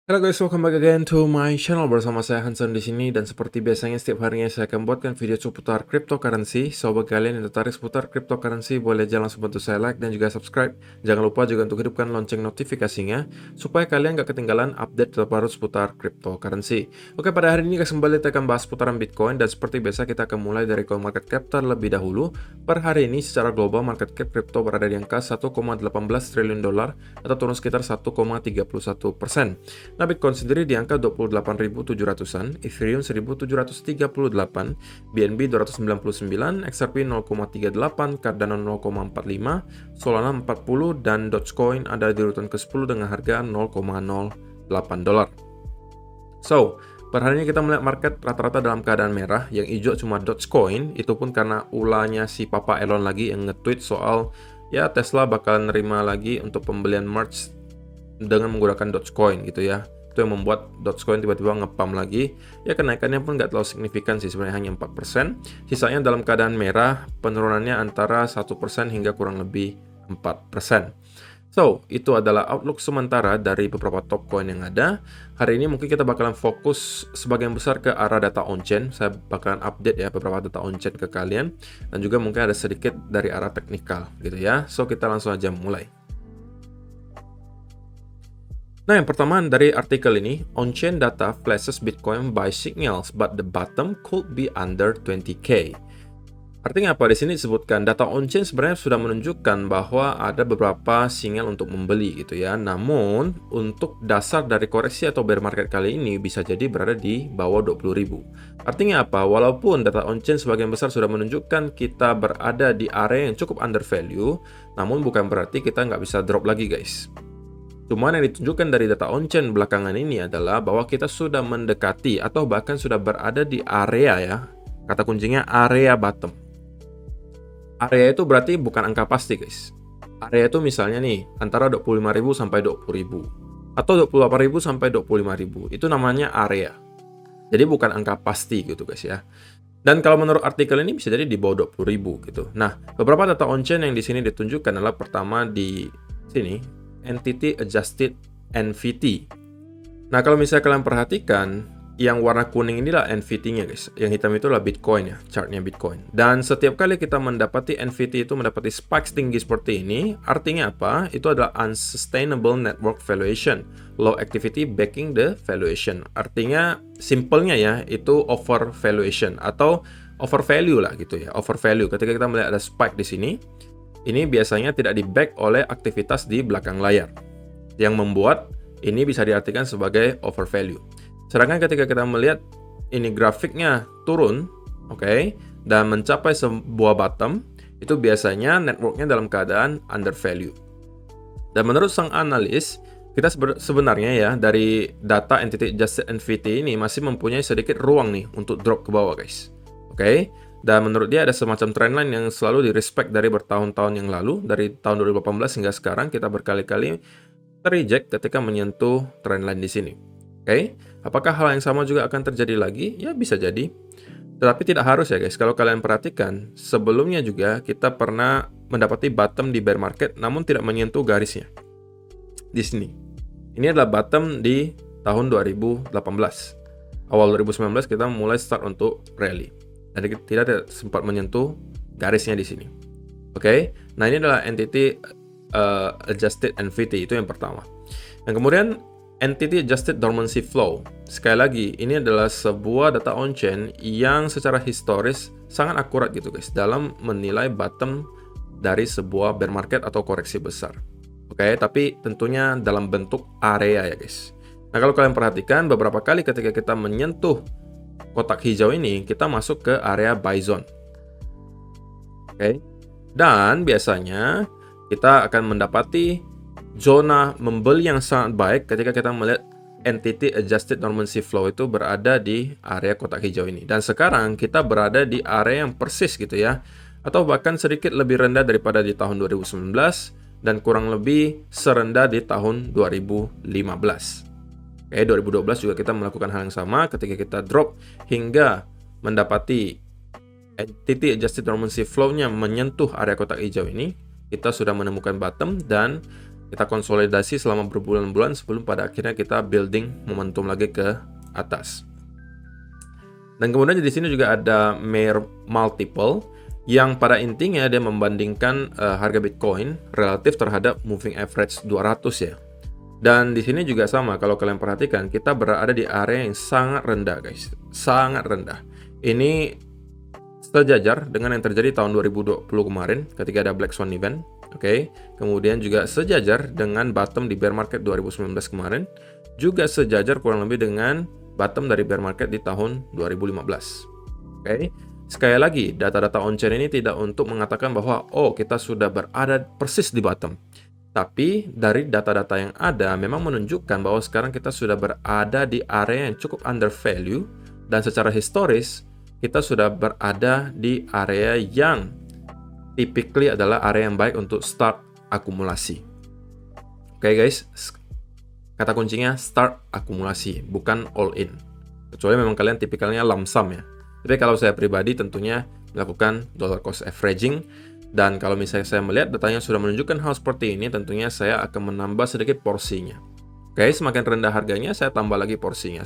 Halo guys, welcome back again to my channel. Bersama saya Hansen di sini, dan seperti biasanya setiap harinya saya akan buatkan video seputar cryptocurrency. So bagi kalian yang tertarik seputar cryptocurrency, boleh langsung bantu saya like dan juga subscribe. Jangan lupa juga untuk hidupkan lonceng notifikasinya supaya kalian gak ketinggalan update terbaru seputar cryptocurrency. Oke, pada hari ini guys, kembali kita akan bahas seputaran Bitcoin, dan seperti biasa kita akan mulai dari coin market cap terlebih dahulu. Per hari ini secara global market cap crypto berada di angka 1,18 triliun dolar atau turun sekitar 1,31%. Nah, Bitcoin sendiri di angka 28.700-an, Ethereum 1.738, BNB 299, XRP 0,38, Cardano 0,45, Solana 40, dan Dogecoin ada di urutan ke-10 dengan harga 0,08 dolar. So, per hari ini kita melihat market rata-rata dalam keadaan merah, yang hijau cuma Dogecoin, itu pun karena ulahnya si Papa Elon lagi yang nge-tweet soal ya Tesla bakal nerima lagi untuk pembelian merge dengan menggunakan Dogecoin gitu ya. Itu yang membuat Dogecoin tiba-tiba ngepam lagi. Ya kenaikannya pun nggak terlalu signifikan sih, sebenarnya hanya 4%. Sisanya dalam keadaan merah, penurunannya antara 1% hingga kurang lebih 4%. So, itu adalah outlook sementara dari beberapa top coin yang ada. Hari ini mungkin kita bakalan fokus sebagian besar ke arah data on-chain. Saya bakalan update ya beberapa data on-chain ke kalian. Dan juga mungkin ada sedikit dari arah teknikal gitu ya. So, kita langsung aja mulai. Nah, yang pertama dari artikel ini, on-chain data flashes Bitcoin buy signals, but the bottom could be under 20k. Artinya apa? Di sini disebutkan data on-chain sebenarnya sudah menunjukkan bahwa ada beberapa sinyal untuk membeli gitu ya. Namun, untuk dasar dari koreksi atau bear market kali ini bisa jadi berada di bawah 20.000. Artinya apa? Walaupun data on-chain sebagian besar sudah menunjukkan kita berada di area yang cukup under value, namun bukan berarti kita nggak bisa drop lagi guys. Cuman yang ditunjukkan dari data on-chain belakangan ini adalah bahwa kita sudah mendekati atau bahkan sudah berada di area ya. Kata kuncinya area bottom. Area itu berarti bukan angka pasti guys. Area itu misalnya nih antara 25.000 sampai 20.000 atau 28.000 sampai 25.000. Itu namanya area. Jadi bukan angka pasti gitu guys ya. Dan kalau menurut artikel ini bisa jadi di bawah 20.000 gitu. Nah, beberapa data on-chain yang di sini ditunjukkan adalah pertama di sini Entity Adjusted NVT. Nah, kalau misalnya kalian perhatikan, yang warna kuning inilah NVT-nya guys. Yang hitam itu adalah Bitcoin ya, chartnya Bitcoin. Dan setiap kali kita mendapati NVT itu mendapati spikes tinggi seperti ini, artinya apa? Itu adalah unsustainable network valuation. Low activity backing the valuation. Artinya, simpelnya ya, itu over valuation atau over value lah gitu ya. Over value. Ketika kita melihat ada spike di sini, ini biasanya tidak di-back oleh aktivitas di belakang layar, yang membuat ini bisa diartikan sebagai overvalue. Sedangkan ketika kita melihat ini grafiknya turun, oke, dan mencapai sebuah bottom, itu biasanya networknya dalam keadaan undervalue. Dan menurut sang analis, kita sebenarnya ya, dari data Entity Adjusted NVT ini masih mempunyai sedikit ruang nih untuk drop ke bawah guys. Oke. Dan menurut dia ada semacam trendline yang selalu di-respect dari bertahun-tahun yang lalu. Dari tahun 2018 hingga sekarang kita berkali-kali terreject ketika menyentuh trendline di sini. Oke, apakah hal yang sama juga akan terjadi lagi? Ya bisa jadi. Tetapi tidak harus ya guys. Kalau kalian perhatikan, sebelumnya juga kita pernah mendapati bottom di bear market namun tidak menyentuh garisnya. Di sini. Ini adalah bottom di tahun 2018. Awal 2019 kita mulai start untuk rally. Jadi tidak sempat menyentuh garisnya di sini. Oke, nah ini adalah entity adjusted NVT, itu yang pertama. Dan kemudian entity adjusted dormancy flow. Sekali lagi, ini adalah sebuah data on-chain yang secara historis sangat akurat gitu guys dalam menilai bottom dari sebuah bear market atau koreksi besar. Oke, tapi tentunya dalam bentuk area ya guys. Nah, kalau kalian perhatikan beberapa kali ketika kita menyentuh kotak hijau ini, kita masuk ke area buy zone. Oke. Dan biasanya kita akan mendapati zona membeli yang sangat baik ketika kita melihat entity adjusted dormancy flow itu berada di area kotak hijau ini. Dan sekarang kita berada di area yang persis gitu ya. Atau bahkan sedikit lebih rendah daripada di tahun 2019 dan kurang lebih serendah di tahun 2015. Oke, 2012 juga kita melakukan hal yang sama ketika kita drop hingga mendapati entity adjusted dormancy flow-nya menyentuh area kotak hijau ini. Kita sudah menemukan bottom dan Kita konsolidasi selama berbulan-bulan sebelum pada akhirnya kita building momentum lagi ke atas. Dan kemudian di sini juga ada Mayer Multiple yang pada intinya dia membandingkan harga Bitcoin relatif terhadap moving average 200 ya. Dan di sini juga sama, kalau kalian perhatikan kita berada di area yang sangat rendah guys, sangat rendah. Ini sejajar dengan yang terjadi tahun 2020 kemarin ketika ada Black Swan event. Oke, kemudian juga sejajar dengan bottom di bear market 2019 kemarin, juga sejajar kurang lebih dengan bottom dari bear market di tahun 2015. Oke, sekali lagi data-data on-chain ini tidak untuk mengatakan bahwa kita sudah berada persis di bottom. Tapi dari data-data yang ada memang menunjukkan bahwa sekarang kita sudah berada di area yang cukup under value, dan secara historis kita sudah berada di area yang typically adalah area yang baik untuk start akumulasi. Oke guys, kata kuncinya start akumulasi, bukan all in. Kecuali memang kalian tipikalnya lump sum ya. Tapi kalau saya pribadi tentunya melakukan dollar cost averaging, dan kalau misalnya saya melihat datanya sudah menunjukkan hal seperti ini, tentunya saya akan menambah sedikit porsinya. Oke, semakin rendah harganya saya tambah lagi porsinya,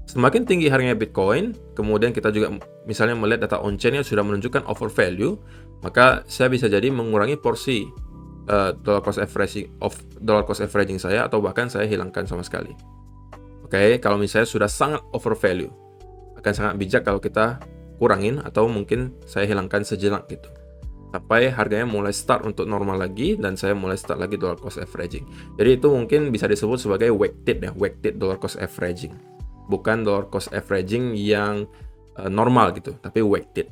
Semakin tinggi harganya Bitcoin, kemudian kita juga misalnya melihat data on-chain yang sudah menunjukkan over value, maka saya bisa jadi mengurangi porsi dollar cost averaging saya, atau bahkan saya hilangkan sama sekali. Oke, kalau misalnya sudah sangat over value, akan sangat bijak kalau kita kurangin atau mungkin saya hilangkan sejenak gitu, sampai harganya mulai start untuk normal lagi dan saya mulai start lagi dollar cost averaging. Jadi itu mungkin bisa disebut sebagai weighted dollar cost averaging. Bukan dollar cost averaging yang normal gitu, tapi weighted.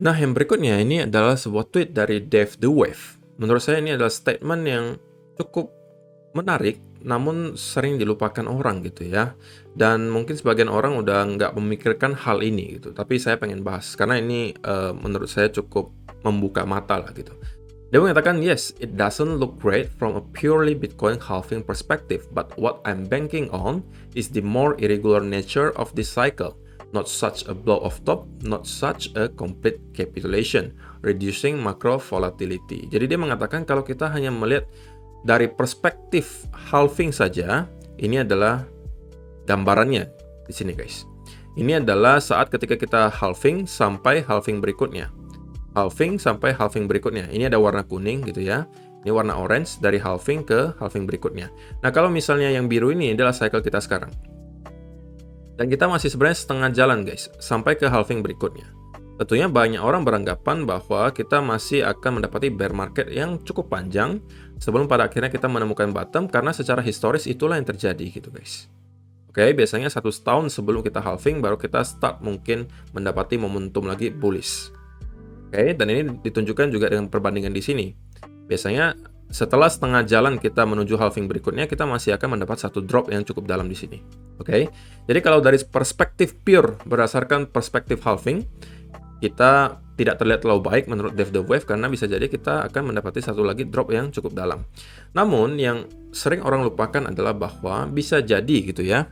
Nah, yang berikutnya ini adalah sebuah tweet dari Dave the Wave. Menurut saya ini adalah statement yang cukup menarik, namun sering dilupakan orang gitu ya. Dan mungkin sebagian orang udah nggak memikirkan hal ini gitu. Tapi saya pengen bahas, karena ini menurut saya cukup membuka mata lah gitu. Dia mengatakan, yes, it doesn't look great from a purely Bitcoin halving perspective, but what I'm banking on is the more irregular nature of this cycle. Not such a blow off top, not such a complete capitulation, reducing macro volatility. Jadi dia mengatakan kalau kita hanya melihat dari perspektif halving saja, ini adalah gambarannya di sini guys. Ini adalah saat ketika kita halving sampai halving berikutnya. Halving sampai halving berikutnya. Ini ada warna kuning gitu ya. Ini warna orange dari halving ke halving berikutnya. Nah, kalau misalnya yang biru ini adalah cycle kita sekarang. Dan kita masih sebenarnya setengah jalan guys, sampai ke halving berikutnya. Tentunya banyak orang beranggapan bahwa kita masih akan mendapati bear market yang cukup panjang sebelum pada akhirnya kita menemukan bottom, karena secara historis itulah yang terjadi gitu guys. Oke, biasanya 1 tahun sebelum kita halving baru kita start mungkin mendapati momentum lagi bullish. Oke, dan ini ditunjukkan juga dengan perbandingan di sini. Biasanya setelah setengah jalan kita menuju halving berikutnya, kita masih akan mendapat satu drop yang cukup dalam di sini. Oke, jadi kalau dari perspektif pure berdasarkan perspektif halving, kita tidak terlihat terlalu baik menurut Dave the Wave, karena bisa jadi kita akan mendapati satu lagi drop yang cukup dalam. Namun yang sering orang lupakan adalah bahwa bisa jadi gitu ya,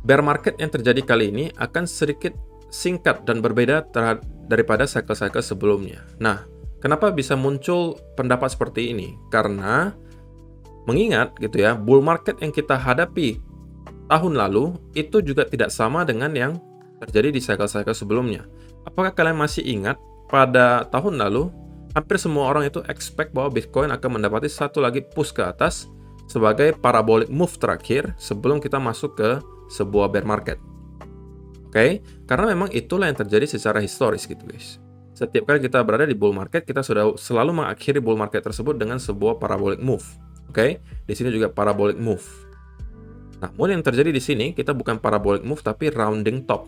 bear market yang terjadi kali ini akan sedikit singkat dan berbeda daripada cycle-cycle sebelumnya. Nah, kenapa bisa muncul pendapat seperti ini? Karena mengingat gitu ya, bull market yang kita hadapi tahun lalu itu juga tidak sama dengan yang terjadi di cycle-cycle sebelumnya. Apakah kalian masih ingat pada tahun lalu hampir semua orang itu expect bahwa Bitcoin akan mendapati satu lagi push ke atas sebagai parabolic move terakhir sebelum kita masuk ke sebuah bear market. Oke, karena memang itulah yang terjadi secara historis gitu guys. Setiap kali kita berada di bull market, kita sudah selalu mengakhiri bull market tersebut dengan sebuah parabolic move. Oke, di sini juga parabolic move. Namun yang terjadi di sini kita bukan parabolic move tapi rounding top.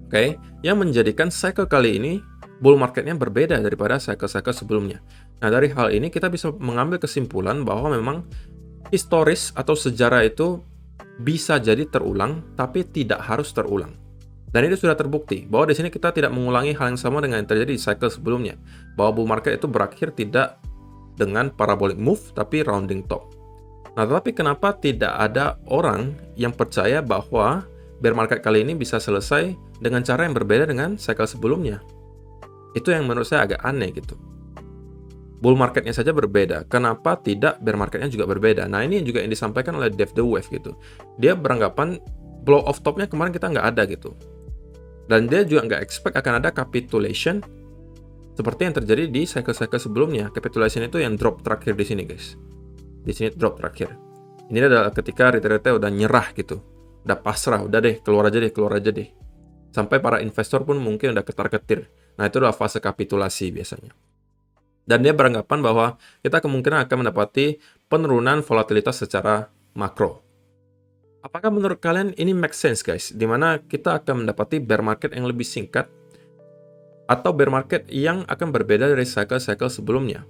Oke, yang menjadikan cycle kali ini bull marketnya berbeda daripada cycle-cycle sebelumnya. Nah, dari hal ini kita bisa mengambil kesimpulan bahwa memang historis atau sejarah itu bisa jadi terulang, tapi tidak harus terulang. Dan itu sudah terbukti, bahwa di sini kita tidak mengulangi hal yang sama dengan yang terjadi di cycle sebelumnya. Bahwa bull market itu berakhir tidak dengan parabolic move, tapi rounding top. Nah, tetapi kenapa tidak ada orang yang percaya bahwa bear market kali ini bisa selesai dengan cara yang berbeda dengan cycle sebelumnya? Itu yang menurut saya agak aneh gitu. Bull marketnya saja berbeda, kenapa tidak bear marketnya juga berbeda? Nah, ini juga yang disampaikan oleh Dave The Wave gitu. Dia beranggapan blow off topnya kemarin kita nggak ada gitu. Dan dia juga nggak expect akan ada capitulation seperti yang terjadi di cycle-cycle sebelumnya. Capitulation itu yang drop terakhir di sini, guys. Di sini drop terakhir. Ini adalah ketika retail-retail udah nyerah gitu. Udah pasrah, udah deh, keluar aja deh. Sampai para investor pun mungkin udah ketar-ketir. Nah, itu adalah fase kapitulasi biasanya. Dan dia beranggapan bahwa kita kemungkinan akan mendapati penurunan volatilitas secara makro. Apakah menurut kalian ini make sense, guys? Dimana kita akan mendapati bear market yang lebih singkat atau bear market yang akan berbeda dari cycle-cycle sebelumnya?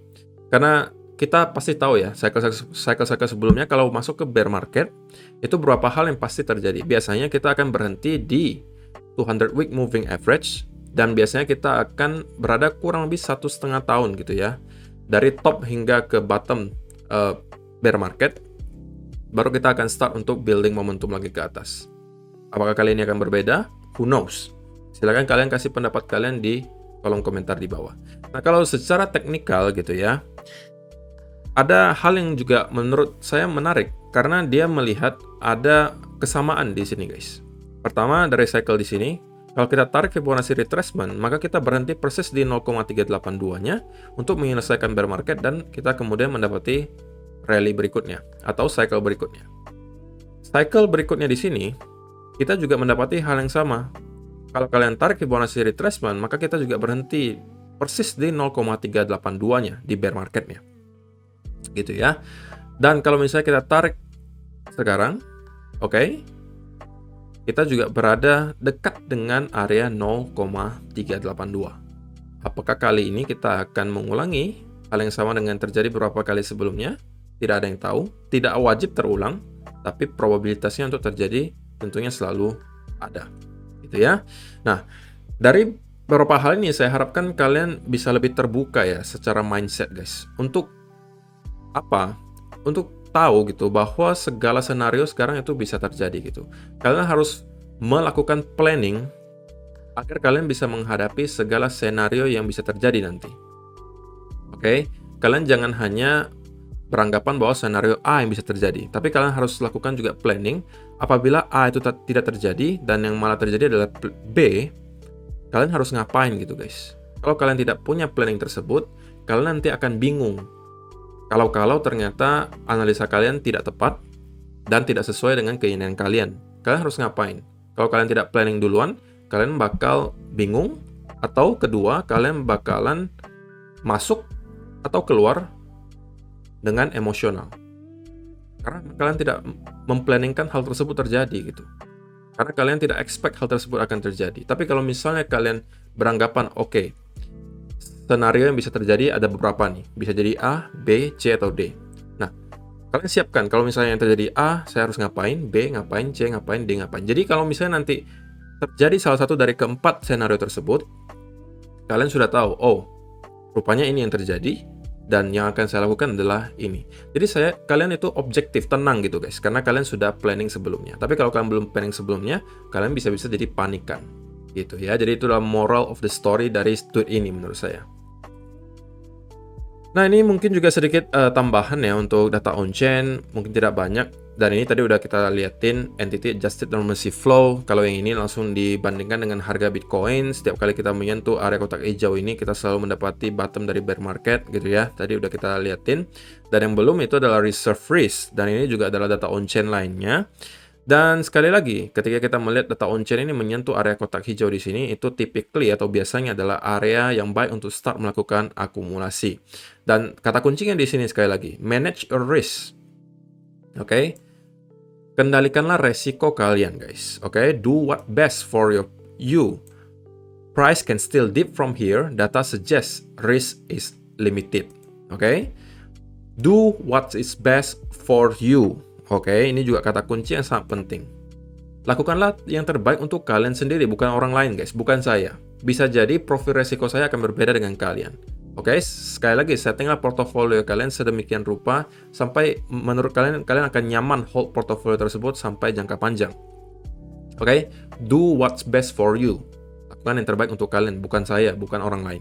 Karena kita pasti tahu ya, cycle-cycle sebelumnya kalau masuk ke bear market, itu beberapa hal yang pasti terjadi. Biasanya kita akan berhenti di 200 week moving average, dan biasanya kita akan berada kurang lebih 1,5 tahun gitu ya. Dari top hingga ke bottom bear market, baru kita akan start untuk building momentum lagi ke atas. Apakah kali ini akan berbeda? Who knows? Silakan kalian kasih pendapat kalian di kolom komentar di bawah. Nah, kalau secara teknikal gitu ya, ada hal yang juga menurut saya menarik, karena dia melihat ada kesamaan di sini, guys. Pertama, dari cycle di sini, kalau kita tarik Fibonacci retracement, maka kita berhenti persis di 0,382-nya untuk menyelesaikan bear market, dan kita kemudian mendapati rally berikutnya atau cycle berikutnya. Cycle berikutnya di sini, kita juga mendapati hal yang sama. Kalau kalian tarik Fibonacci retracement, maka kita juga berhenti persis di 0,382-nya di bear marketnya. Gitu ya. Dan kalau misalnya kita tarik sekarang, oke, kita juga berada dekat dengan area 0,382. Apakah kali ini kita akan mengulangi hal yang sama dengan terjadi beberapa kali sebelumnya? Tidak ada yang tahu, tidak wajib terulang, tapi probabilitasnya untuk terjadi tentunya selalu ada. Gitu ya. Nah, dari beberapa hal ini saya harapkan kalian bisa lebih terbuka ya secara mindset, guys. Untuk apa? Untuk tahu gitu bahwa segala senario sekarang itu bisa terjadi gitu. Kalian harus melakukan planning agar kalian bisa menghadapi segala senario yang bisa terjadi nanti. Oke, kalian jangan hanya beranggapan bahwa senario A yang bisa terjadi, tapi kalian harus lakukan juga planning apabila A itu tidak terjadi dan yang malah terjadi adalah B, kalian harus ngapain gitu, guys. Kalau kalian tidak punya planning tersebut, kalian nanti akan bingung. Kalau ternyata analisa kalian tidak tepat dan tidak sesuai dengan keinginan kalian, kalian harus ngapain? Kalau kalian tidak planning duluan, kalian bakal bingung, atau kedua, kalian bakalan masuk atau keluar dengan emosional. Karena kalian tidak memplanningkan hal tersebut terjadi gitu. Karena kalian tidak expect hal tersebut akan terjadi. Tapi kalau misalnya kalian beranggapan, oke, senario yang bisa terjadi ada beberapa nih. Bisa jadi A, B, C, atau D. Nah, kalian siapkan. Kalau misalnya yang terjadi A, saya harus ngapain, B, ngapain, C, ngapain, D, ngapain. Jadi kalau misalnya nanti terjadi salah satu dari keempat senario tersebut, kalian sudah tahu, oh, rupanya ini yang terjadi, dan yang akan saya lakukan adalah ini. Jadi kalian itu objektif, tenang gitu, guys. Karena kalian sudah planning sebelumnya. Tapi kalau kalian belum planning sebelumnya, kalian bisa-bisa jadi panikan. Gitu ya. Jadi itu adalah moral of the story dari tweet ini menurut saya. Nah, ini mungkin juga sedikit tambahan ya untuk data on-chain, mungkin tidak banyak. Dan ini tadi udah kita liatin Entity Adjusted Normalcy Flow. Kalau yang ini langsung dibandingkan dengan harga Bitcoin. Setiap kali kita menyentuh area kotak hijau ini, kita selalu mendapati bottom dari bear market gitu ya. Tadi udah kita liatin. Dan yang belum itu adalah Reserve Risk. Dan ini juga adalah data on-chain lainnya. Dan sekali lagi, ketika kita melihat data on-chain ini menyentuh area kotak hijau di sini, itu typically atau biasanya adalah area yang baik untuk start melakukan akumulasi. Dan kata kuncinya di sini sekali lagi, manage your risk. Oke? Kendalikanlah resiko kalian, guys. Oke? Do what best for you. Price can still dip from here. Data suggests risk is limited. Oke? Do what is best for you. Oke, ini juga kata kunci yang sangat penting. Lakukanlah yang terbaik untuk kalian sendiri, bukan orang lain, guys. Bukan saya. Bisa jadi profil resiko saya akan berbeda dengan kalian. Oke, sekali lagi, settinglah portofolio kalian sedemikian rupa sampai menurut kalian akan nyaman hold portofolio tersebut sampai jangka panjang. Oke, do what's best for you. lakukan yang terbaik untuk kalian, bukan saya, bukan orang lain.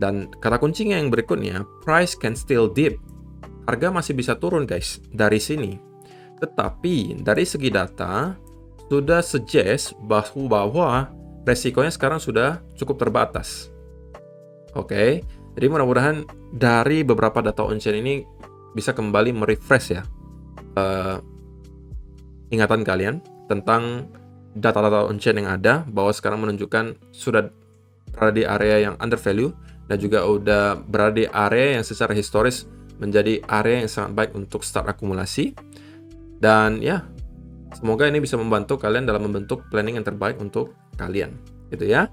Dan kata kuncinya yang berikutnya, price can still dip. Harga masih bisa turun guys dari sini. Tetapi dari segi data sudah suggest bahwa resikonya sekarang sudah cukup terbatas. Oke, jadi mudah-mudahan dari beberapa data on-chain ini bisa kembali merefresh ya ingatan kalian tentang data-data on-chain yang ada, bahwa sekarang menunjukkan sudah berada di area yang undervalue dan juga udah berada di area yang secara historis menjadi area yang sangat baik untuk start akumulasi. Dan ya, semoga ini bisa membantu kalian dalam membentuk planning yang terbaik untuk kalian, gitu ya.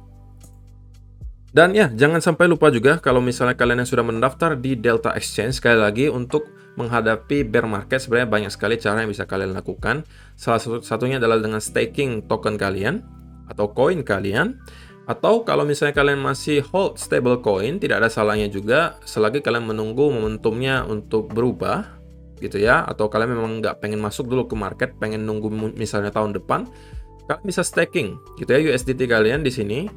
Dan ya, jangan sampai lupa juga kalau misalnya kalian yang sudah mendaftar di Delta Exchange, sekali lagi untuk menghadapi bear market sebenarnya banyak sekali cara yang bisa kalian lakukan. Salah satunya adalah dengan staking token kalian atau koin kalian. Atau kalau misalnya kalian masih hold stable coin, tidak ada salahnya juga selagi kalian menunggu momentumnya untuk berubah, gitu ya. Atau kalian memang nggak pengen masuk dulu ke market, pengen nunggu misalnya tahun depan, kalian bisa staking, gitu ya, USDT kalian di sini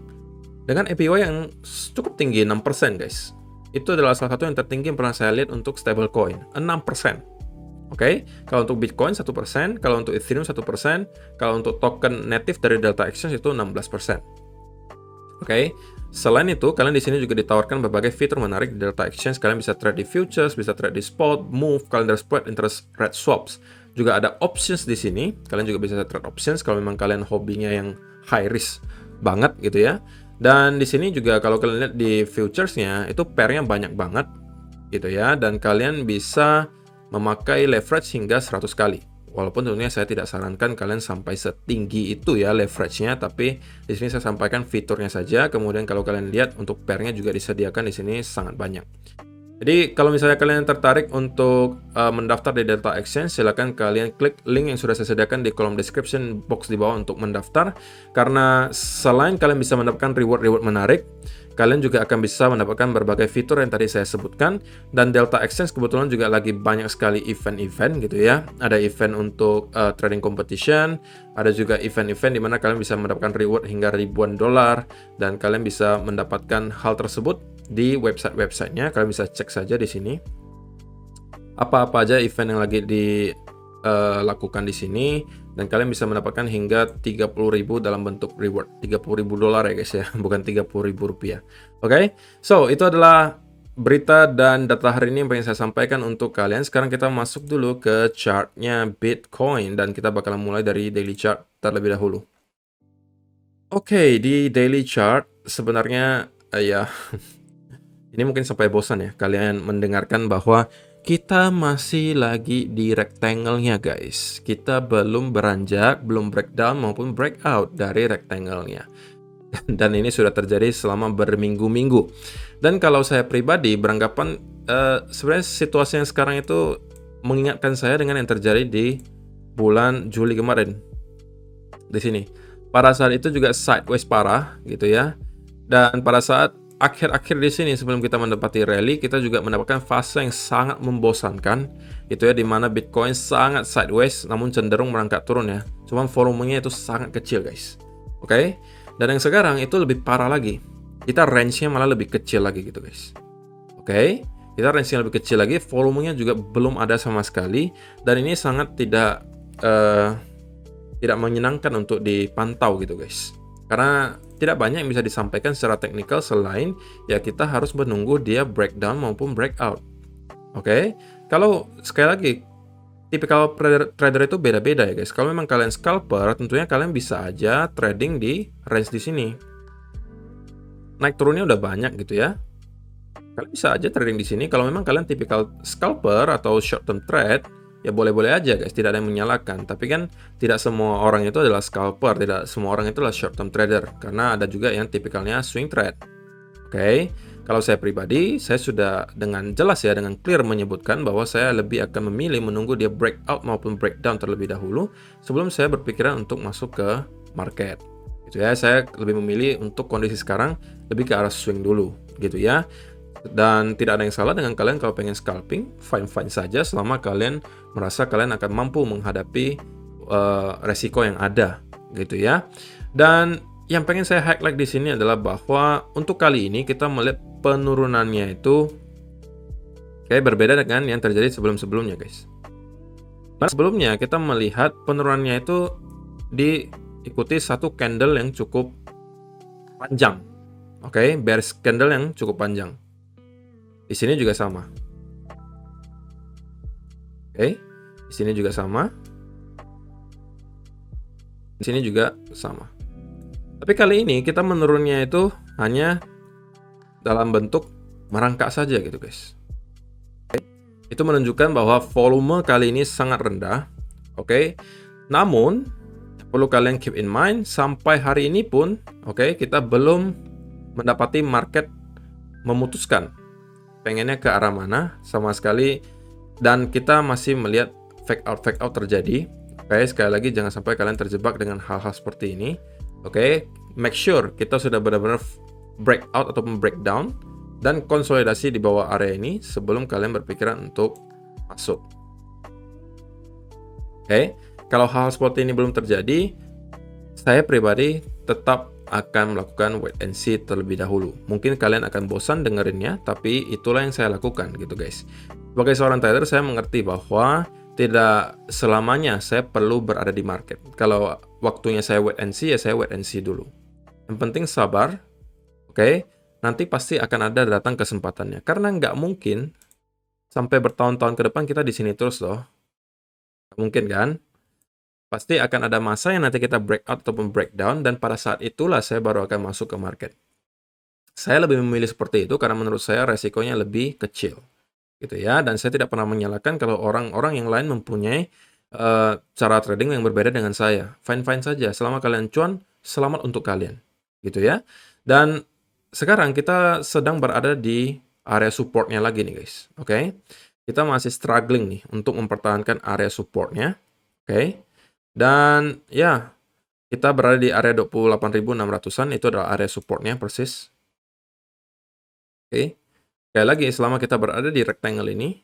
dengan APY yang cukup tinggi, 6% guys. Itu adalah salah satu yang tertinggi yang pernah saya lihat untuk stablecoin, 6%. Oke, kalau untuk Bitcoin 1%, kalau untuk Ethereum 1%, kalau untuk token native dari Delta Exchange itu 16%. Oke, selain itu kalian di sini juga ditawarkan berbagai fitur menarik di Delta Exchange. Kalian bisa trade di futures, bisa trade di spot, move, calendar spread, interest rate swaps. Juga ada options di sini. Kalian juga bisa trade options kalau memang kalian hobinya yang high risk banget gitu ya. Dan di sini juga kalau kalian lihat di futuresnya itu pairnya banyak banget gitu ya, dan kalian bisa memakai leverage hingga 100 kali. Walaupun tentunya saya tidak sarankan kalian sampai setinggi itu ya leverage-nya, tapi di sini saya sampaikan fiturnya saja. Kemudian kalau kalian lihat untuk pairnya juga disediakan di sini sangat banyak. Jadi kalau misalnya kalian tertarik untuk mendaftar di Delta Exchange, silakan kalian klik link yang sudah saya sediakan di kolom description box di bawah untuk mendaftar. Karena selain kalian bisa mendapatkan reward-reward menarik, kalian juga akan bisa mendapatkan berbagai fitur yang tadi saya sebutkan. Dan Delta Exchange kebetulan juga lagi banyak sekali event-event gitu ya. Ada event untuk trading competition, ada juga event-event di mana kalian bisa mendapatkan reward hingga ribuan dolar, dan kalian bisa mendapatkan hal tersebut di website-websitenya. Kalian bisa cek saja di sini apa-apa aja event yang lagi dilakukan di sini, dan kalian bisa mendapatkan hingga 30.000 dalam bentuk reward. 30.000 dolar ya guys ya, bukan 30.000 rupiah. Oke, so itu adalah berita dan data hari ini yang pengen saya sampaikan untuk kalian. Sekarang kita masuk dulu ke chartnya Bitcoin, dan kita bakalan mulai dari daily chart terlebih dahulu. Oke, di daily chart sebenarnya ya ini mungkin sampai bosan ya kalian mendengarkan bahwa kita masih lagi di rectangle-nya guys. Kita belum beranjak, belum breakdown maupun breakout dari rectangle-nya. Dan ini sudah terjadi selama berminggu-minggu. Dan kalau saya pribadi beranggapan sebenarnya situasi yang sekarang itu mengingatkan saya dengan yang terjadi di bulan Juli kemarin. Di sini. Pada saat itu juga sideways parah gitu ya. Dan pada saat akhir-akhir di sini sebelum kita mendapati rally, kita juga mendapatkan fase yang sangat membosankan itu ya, dimana Bitcoin sangat sideways namun cenderung merangkak turun ya. Cuman volumenya itu sangat kecil guys. Oke. Dan yang sekarang itu lebih parah lagi. Kita range-nya malah lebih kecil lagi gitu guys. Oke. Kita range-nya lebih kecil lagi, volumenya juga belum ada sama sekali, dan ini sangat tidak menyenangkan untuk dipantau gitu guys. Karena tidak banyak yang bisa disampaikan secara teknikal selain ya kita harus menunggu dia breakdown maupun breakout. Oke, kalau sekali lagi tipikal trader itu beda-beda ya guys. Kalau memang kalian scalper, tentunya kalian bisa aja trading di range di sini. Naik turunnya udah banyak gitu ya. Kalian bisa aja trading di sini. Kalau memang kalian tipikal scalper atau short term trade, ya boleh-boleh aja guys, tidak ada yang menyalahkan. Tapi kan tidak semua orang itu adalah scalper, tidak semua orang itu adalah short term trader, karena ada juga yang tipikalnya swing trade. Oke, kalau saya pribadi, saya sudah dengan jelas ya, dengan clear menyebutkan bahwa saya lebih akan memilih menunggu dia breakout maupun breakdown terlebih dahulu sebelum saya berpikiran untuk masuk ke market. Gitu ya, saya lebih memilih untuk kondisi sekarang lebih ke arah swing dulu, gitu ya. Dan tidak ada yang salah dengan kalian kalau pengen scalping, fine-fine saja selama kalian merasa kalian akan mampu menghadapi resiko yang ada gitu ya. Dan yang pengen saya highlight di sini adalah bahwa untuk kali ini kita melihat penurunannya itu kayak berbeda dengan yang terjadi sebelum-sebelumnya, guys. Nah, sebelumnya kita melihat penurunannya itu diikuti satu candle yang cukup panjang. Oke, bearish candle yang cukup panjang. Di sini juga sama. Oke, di sini juga sama. Di sini juga sama. Tapi kali ini kita menurunnya itu hanya dalam bentuk merangkak saja gitu, guys. Oke. Itu menunjukkan bahwa volume kali ini sangat rendah. Oke. Namun perlu kalian keep in mind sampai hari ini pun, oke, kita belum mendapati market memutuskan pengennya ke arah mana sama sekali, dan kita masih melihat fake out terjadi. Oke, sekali lagi jangan sampai kalian terjebak dengan hal-hal seperti ini. Oke, make sure kita sudah benar-benar breakout ataupun breakdown dan konsolidasi di bawah area ini sebelum kalian berpikiran untuk masuk. Oke, kalau hal seperti ini belum terjadi, saya pribadi tetap akan melakukan wait and see terlebih dahulu. Mungkin kalian akan bosan dengerinnya, tapi itulah yang saya lakukan gitu, guys. Sebagai seorang trader, saya mengerti bahwa tidak selamanya saya perlu berada di market. Kalau waktunya saya wait and see, ya saya wait and see dulu. Yang penting sabar, oke? Nanti pasti akan ada datang kesempatannya. Karena nggak mungkin sampai bertahun-tahun ke depan kita di sini terus loh. Nggak mungkin kan? Pasti akan ada masa yang nanti kita breakout ataupun breakdown, dan pada saat itulah saya baru akan masuk ke market. Saya lebih memilih seperti itu karena menurut saya resikonya lebih kecil. Gitu ya, dan saya tidak pernah menyalahkan kalau orang-orang yang lain mempunyai cara trading yang berbeda dengan saya. Fine-fine saja, selama kalian cuan, selamat untuk kalian. Gitu ya. Dan sekarang kita sedang berada di area supportnya lagi nih, guys. Oke. Kita masih struggling nih untuk mempertahankan area supportnya. Oke. Dan ya, kita berada di area 28.600-an, itu adalah area supportnya persis. Oke. Sekali lagi, selama kita berada di rectangle ini,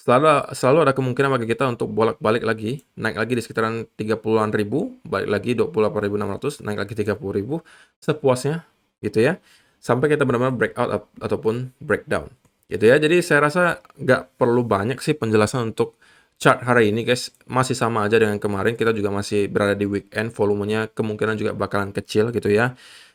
selalu ada kemungkinan bagi kita untuk bolak-balik lagi, naik lagi di sekitaran 30-an ribu, balik lagi 28.600, naik lagi 30.000, sepuasnya, gitu ya, sampai kita benar-benar breakout ataupun breakdown, gitu ya. Jadi saya rasa nggak perlu banyak sih penjelasan untuk chart hari ini, guys. Masih sama aja dengan kemarin, kita juga masih berada di weekend, volumenya kemungkinan juga bakalan kecil, gitu ya.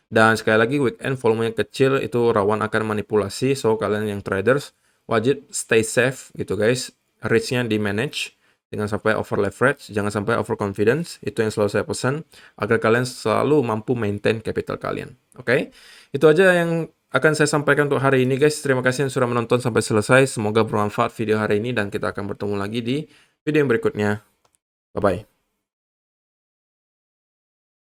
Dan sekali lagi, weekend volumenya kecil itu rawan akan manipulasi, so kalian yang traders wajib stay safe gitu, guys. Risk-nya di manage, jangan sampai over leverage, jangan sampai over confidence. Itu yang selalu saya pesan agar kalian selalu mampu maintain capital kalian. Oke? Itu aja yang akan saya sampaikan untuk hari ini, guys. Terima kasih yang sudah menonton sampai selesai. Semoga bermanfaat video hari ini dan kita akan bertemu lagi di video yang berikutnya. Bye bye.